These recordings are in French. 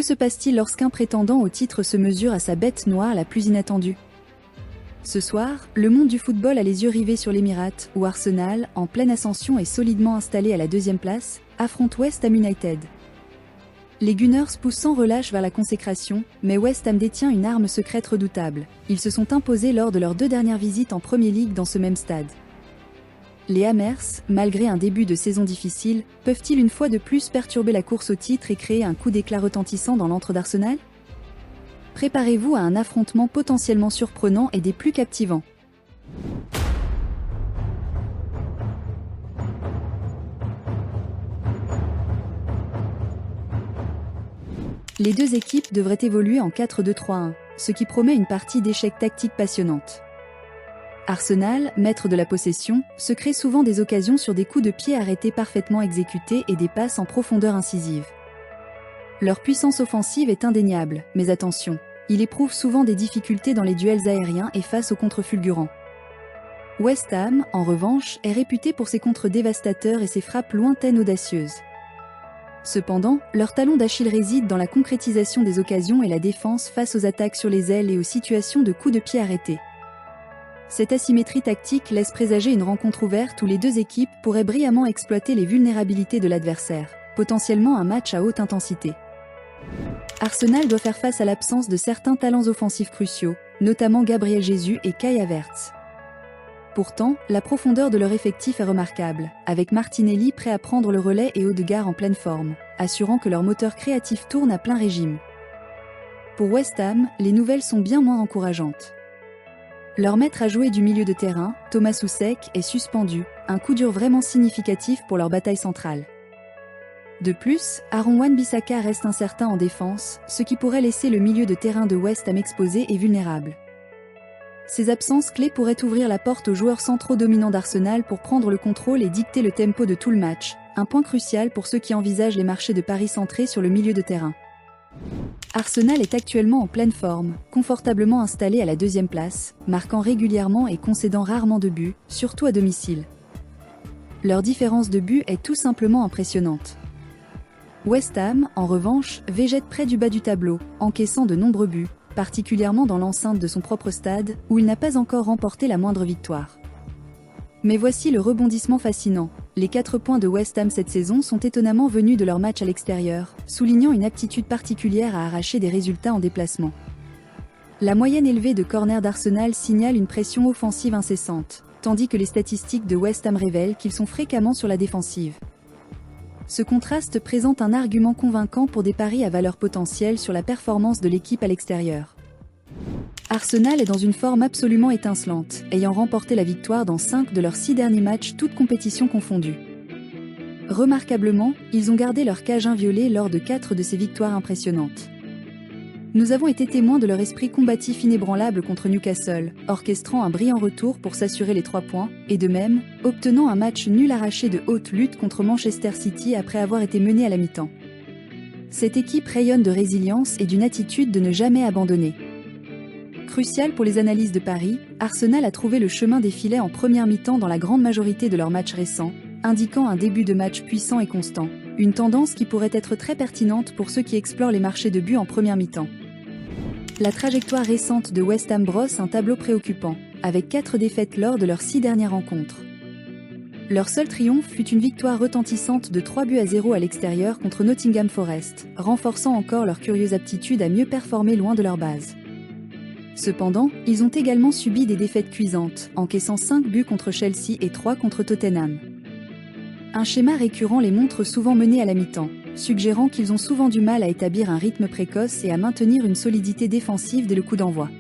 Que se passe-t-il lorsqu'un prétendant au titre se mesure à sa bête noire la plus inattendue? Ce soir, le monde du football a les yeux rivés sur l'Émirat, où Arsenal, en pleine ascension et solidement installé à la 2e place, affronte West Ham United. Les Gunners poussent sans relâche vers la consécration, mais West Ham détient une arme secrète redoutable. Ils se sont imposés lors de leurs 2 dernières visites en Premier League dans ce même stade. Les Hammers, malgré un début de saison difficile, peuvent-ils une fois de plus perturber la course au titre et créer un coup d'éclat retentissant dans l'antre d'Arsenal? Préparez-vous à un affrontement potentiellement surprenant et des plus captivants. Les 2 équipes devraient évoluer en 4-2-3-1, ce qui promet une partie d'échecs tactiques passionnante. Arsenal, maître de la possession, se crée souvent des occasions sur des coups de pied arrêtés parfaitement exécutés et des passes en profondeur incisive. Leur puissance offensive est indéniable, mais attention, il éprouve souvent des difficultés dans les duels aériens et face aux contres fulgurants. West Ham, en revanche, est réputé pour ses contres dévastateurs et ses frappes lointaines audacieuses. Cependant, leur talon d'Achille réside dans la concrétisation des occasions et la défense face aux attaques sur les ailes et aux situations de coups de pied arrêtés. Cette asymétrie tactique laisse présager une rencontre ouverte où les 2 équipes pourraient brillamment exploiter les vulnérabilités de l'adversaire, potentiellement un match à haute intensité. Arsenal doit faire face à l'absence de certains talents offensifs cruciaux, notamment Gabriel Jesus et Kai Havertz. Pourtant, la profondeur de leur effectif est remarquable, avec Martinelli prêt à prendre le relais et Odegaard en pleine forme, assurant que leur moteur créatif tourne à plein régime. Pour West Ham, les nouvelles sont bien moins encourageantes. Leur maître à jouer du milieu de terrain, Thomas Soucek, est suspendu, un coup dur vraiment significatif pour leur bataille centrale. De plus, Aaron Wan-Bissaka reste incertain en défense, ce qui pourrait laisser le milieu de terrain de West Ham exposé et vulnérable. Ces absences clés pourraient ouvrir la porte aux joueurs centraux dominants d'Arsenal pour prendre le contrôle et dicter le tempo de tout le match, un point crucial pour ceux qui envisagent les marchés de paris centrés sur le milieu de terrain. Arsenal est actuellement en pleine forme, confortablement installé à la 2e place, marquant régulièrement et concédant rarement de buts, surtout à domicile. Leur différence de but est tout simplement impressionnante. West Ham, en revanche, végète près du bas du tableau, encaissant de nombreux buts, particulièrement dans l'enceinte de son propre stade, où il n'a pas encore remporté la moindre victoire. Mais voici le rebondissement fascinant. Les 4 points de West Ham cette saison sont étonnamment venus de leur match à l'extérieur, soulignant une aptitude particulière à arracher des résultats en déplacement. La moyenne élevée de corners d'Arsenal signale une pression offensive incessante, tandis que les statistiques de West Ham révèlent qu'ils sont fréquemment sur la défensive. Ce contraste présente un argument convaincant pour des paris à valeur potentielle sur la performance de l'équipe à l'extérieur. Arsenal est dans une forme absolument étincelante, ayant remporté la victoire dans 5 de leurs 6 derniers matchs, toutes compétitions confondues. Remarquablement, ils ont gardé leur cage inviolée lors de 4 de ces victoires impressionnantes. Nous avons été témoins de leur esprit combatif inébranlable contre Newcastle, orchestrant un brillant retour pour s'assurer les 3 points, et de même, obtenant un match nul arraché de haute lutte contre Manchester City après avoir été mené à la mi-temps. Cette équipe rayonne de résilience et d'une attitude de ne jamais abandonner. Crucial pour les analyses de paris, Arsenal a trouvé le chemin des filets en première mi-temps dans la grande majorité de leurs matchs récents, indiquant un début de match puissant et constant, une tendance qui pourrait être très pertinente pour ceux qui explorent les marchés de buts en première mi-temps. La trajectoire récente de West Ham brosse un tableau préoccupant, avec 4 défaites lors de leurs 6 dernières rencontres. Leur seul triomphe fut une victoire retentissante de 3-0 à l'extérieur contre Nottingham Forest, renforçant encore leur curieuse aptitude à mieux performer loin de leur base. Cependant, ils ont également subi des défaites cuisantes, encaissant 5 buts contre Chelsea et 3 contre Tottenham. Un schéma récurrent les montre souvent menés à la mi-temps, suggérant qu'ils ont souvent du mal à établir un rythme précoce et à maintenir une solidité défensive dès le coup d'envoi.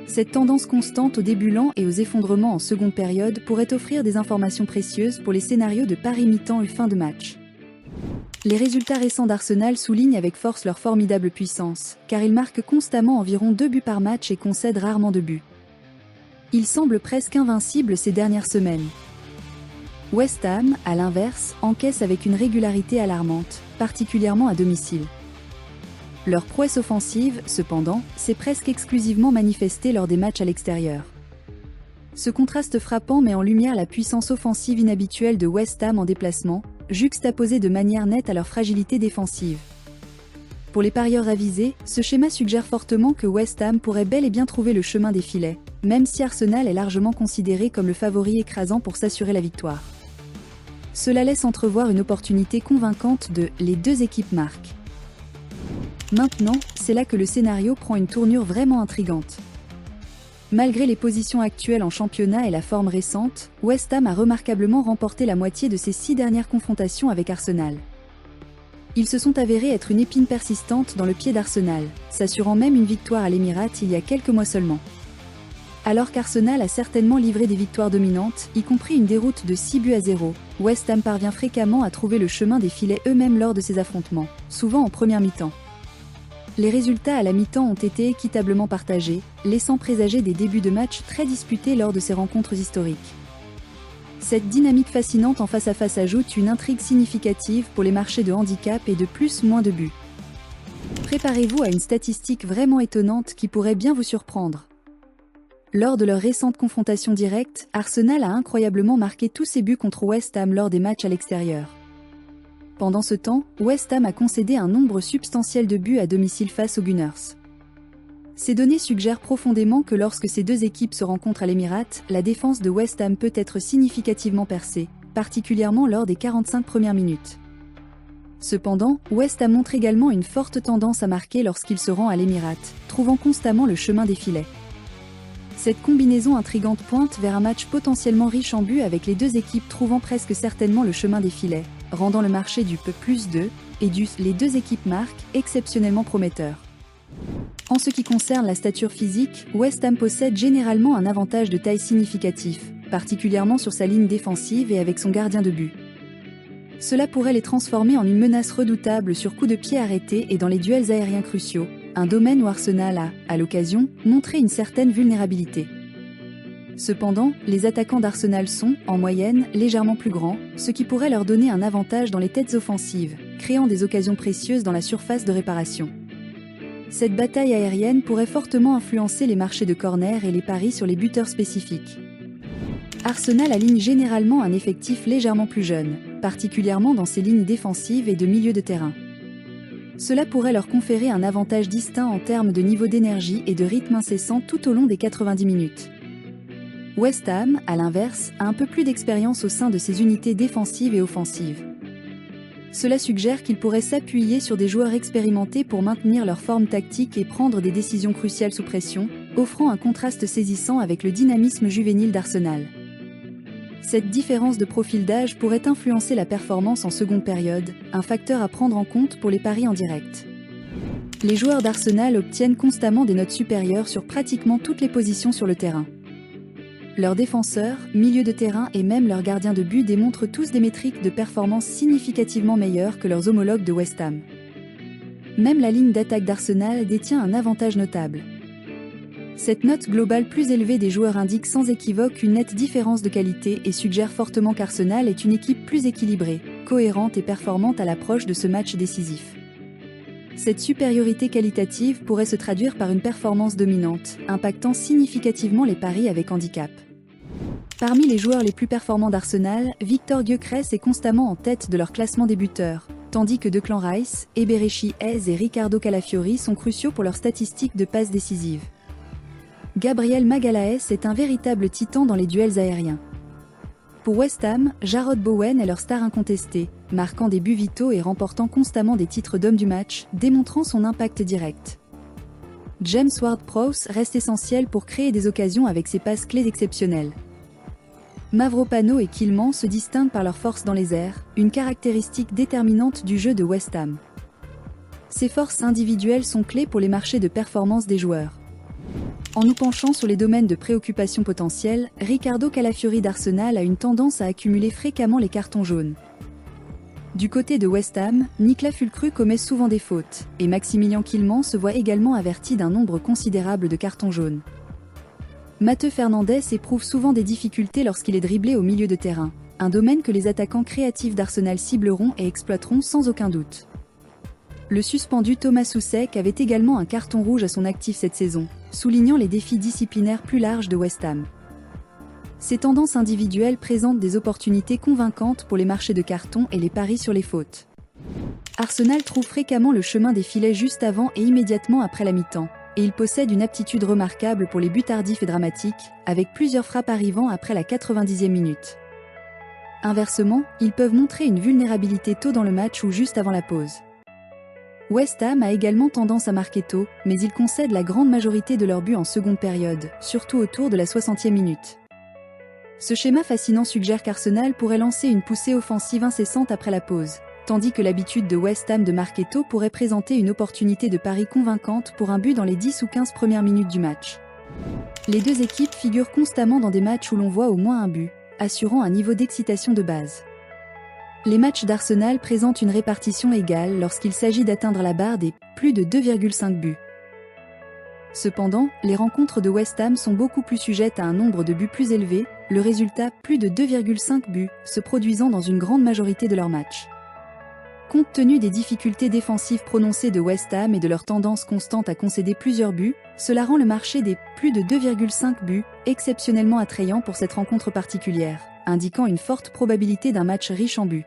Cette tendance constante au début lent et aux effondrements en seconde période pourrait offrir des informations précieuses pour les scénarios de paris mi-temps et fin de match. Les résultats récents d'Arsenal soulignent avec force leur formidable puissance, car ils marquent constamment environ 2 buts par match et concèdent rarement de buts. Ils semblent presque invincibles ces dernières semaines. West Ham, à l'inverse, encaisse avec une régularité alarmante, particulièrement à domicile. Leur prouesse offensive, cependant, s'est presque exclusivement manifestée lors des matchs à l'extérieur. Ce contraste frappant met en lumière la puissance offensive inhabituelle de West Ham en déplacement, juxtaposée de manière nette à leur fragilité défensive. Pour les parieurs avisés, ce schéma suggère fortement que West Ham pourrait bel et bien trouver le chemin des filets, même si Arsenal est largement considéré comme le favori écrasant pour s'assurer la victoire. Cela laisse entrevoir une opportunité convaincante de « les deux équipes marquent ». Maintenant, c'est là que le scénario prend une tournure vraiment intrigante. Malgré les positions actuelles en championnat et la forme récente, West Ham a remarquablement remporté la moitié de ses 6 dernières confrontations avec Arsenal. Ils se sont avérés être une épine persistante dans le pied d'Arsenal, s'assurant même une victoire à l'Émirate il y a quelques mois seulement. Alors qu'Arsenal a certainement livré des victoires dominantes, y compris une déroute de 6-0, West Ham parvient fréquemment à trouver le chemin des filets eux-mêmes lors de ces affrontements, souvent en première mi-temps. Les résultats à la mi-temps ont été équitablement partagés, laissant présager des débuts de match très disputés lors de ces rencontres historiques. Cette dynamique fascinante en face-à-face ajoute une intrigue significative pour les marchés de handicap et de plus-moins de buts. Préparez-vous à une statistique vraiment étonnante qui pourrait bien vous surprendre. Lors de leur récente confrontation directe, Arsenal a incroyablement marqué tous ses buts contre West Ham lors des matchs à l'extérieur. Pendant ce temps, West Ham a concédé un nombre substantiel de buts à domicile face aux Gunners. Ces données suggèrent profondément que lorsque ces deux équipes se rencontrent à l'Émirate, la défense de West Ham peut être significativement percée, particulièrement lors des 45 premières minutes. Cependant, West Ham montre également une forte tendance à marquer lorsqu'il se rend à l'Émirate, trouvant constamment le chemin des filets. Cette combinaison intrigante pointe vers un match potentiellement riche en buts avec les deux équipes trouvant presque certainement le chemin des filets, rendant le marché du P+2 et du les deux équipes marquent exceptionnellement prometteur. En ce qui concerne la stature physique, West Ham possède généralement un avantage de taille significatif, particulièrement sur sa ligne défensive et avec son gardien de but. Cela pourrait les transformer en une menace redoutable sur coups de pied arrêtés et dans les duels aériens cruciaux, un domaine où Arsenal a, à l'occasion, montré une certaine vulnérabilité. Cependant, les attaquants d'Arsenal sont, en moyenne, légèrement plus grands, ce qui pourrait leur donner un avantage dans les têtes offensives, créant des occasions précieuses dans la surface de réparation. Cette bataille aérienne pourrait fortement influencer les marchés de corner et les paris sur les buteurs spécifiques. Arsenal aligne généralement un effectif légèrement plus jeune, particulièrement dans ses lignes défensives et de milieu de terrain. Cela pourrait leur conférer un avantage distinct en termes de niveau d'énergie et de rythme incessant tout au long des 90 minutes. West Ham, à l'inverse, a un peu plus d'expérience au sein de ses unités défensives et offensives. Cela suggère qu'ils pourraient s'appuyer sur des joueurs expérimentés pour maintenir leur forme tactique et prendre des décisions cruciales sous pression, offrant un contraste saisissant avec le dynamisme juvénile d'Arsenal. Cette différence de profil d'âge pourrait influencer la performance en seconde période, un facteur à prendre en compte pour les paris en direct. Les joueurs d'Arsenal obtiennent constamment des notes supérieures sur pratiquement toutes les positions sur le terrain. Leurs défenseurs, milieux de terrain et même leurs gardiens de but démontrent tous des métriques de performance significativement meilleures que leurs homologues de West Ham. Même la ligne d'attaque d'Arsenal détient un avantage notable. Cette note globale plus élevée des joueurs indique sans équivoque une nette différence de qualité et suggère fortement qu'Arsenal est une équipe plus équilibrée, cohérente et performante à l'approche de ce match décisif. Cette supériorité qualitative pourrait se traduire par une performance dominante, impactant significativement les paris avec handicap. Parmi les joueurs les plus performants d'Arsenal, Victor Gyökeres est constamment en tête de leur classement des buteurs, tandis que Declan Rice, Eberechi Eze et Ricardo Calafiori sont cruciaux pour leurs statistiques de passes décisives. Gabriel Magalhaes est un véritable titan dans les duels aériens. Pour West Ham, Jarrod Bowen est leur star incontestée, marquant des buts vitaux et remportant constamment des titres d'homme du match, démontrant son impact direct. James Ward-Prowse reste essentiel pour créer des occasions avec ses passes clés exceptionnelles. Mavropanos et Kilman se distinguent par leur force dans les airs, une caractéristique déterminante du jeu de West Ham. Ces forces individuelles sont clés pour les marchés de performance des joueurs. En nous penchant sur les domaines de préoccupation potentiels, Ricardo Calafiori d'Arsenal a une tendance à accumuler fréquemment les cartons jaunes. Du côté de West Ham, Nicolas Fulcru commet souvent des fautes, et Maximilian Kilman se voit également averti d'un nombre considérable de cartons jaunes. Matteo Fernandes éprouve souvent des difficultés lorsqu'il est dribblé au milieu de terrain, un domaine que les attaquants créatifs d'Arsenal cibleront et exploiteront sans aucun doute. Le suspendu Thomas Soucek avait également un carton rouge à son actif cette saison, soulignant les défis disciplinaires plus larges de West Ham. Ces tendances individuelles présentent des opportunités convaincantes pour les marchés de cartons et les paris sur les fautes. Arsenal trouve fréquemment le chemin des filets juste avant et immédiatement après la mi-temps, et il possède une aptitude remarquable pour les buts tardifs et dramatiques, avec plusieurs frappes arrivant après la 90e minute. Inversement, ils peuvent montrer une vulnérabilité tôt dans le match ou juste avant la pause. West Ham a également tendance à marquer tôt, mais ils concèdent la grande majorité de leurs buts en seconde période, surtout autour de la 60e minute. Ce schéma fascinant suggère qu'Arsenal pourrait lancer une poussée offensive incessante après la pause, tandis que l'habitude de West Ham de marquer tôt pourrait présenter une opportunité de pari convaincante pour un but dans les 10 ou 15 premières minutes du match. Les deux équipes figurent constamment dans des matchs où l'on voit au moins un but, assurant un niveau d'excitation de base. Les matchs d'Arsenal présentent une répartition égale lorsqu'il s'agit d'atteindre la barre des plus de 2,5 buts. Cependant, les rencontres de West Ham sont beaucoup plus sujettes à un nombre de buts plus élevé, le résultat plus de 2,5 buts se produisant dans une grande majorité de leurs matchs. Compte tenu des difficultés défensives prononcées de West Ham et de leur tendance constante à concéder plusieurs buts, cela rend le marché des plus de 2,5 buts exceptionnellement attrayant pour cette rencontre particulière, indiquant une forte probabilité d'un match riche en buts.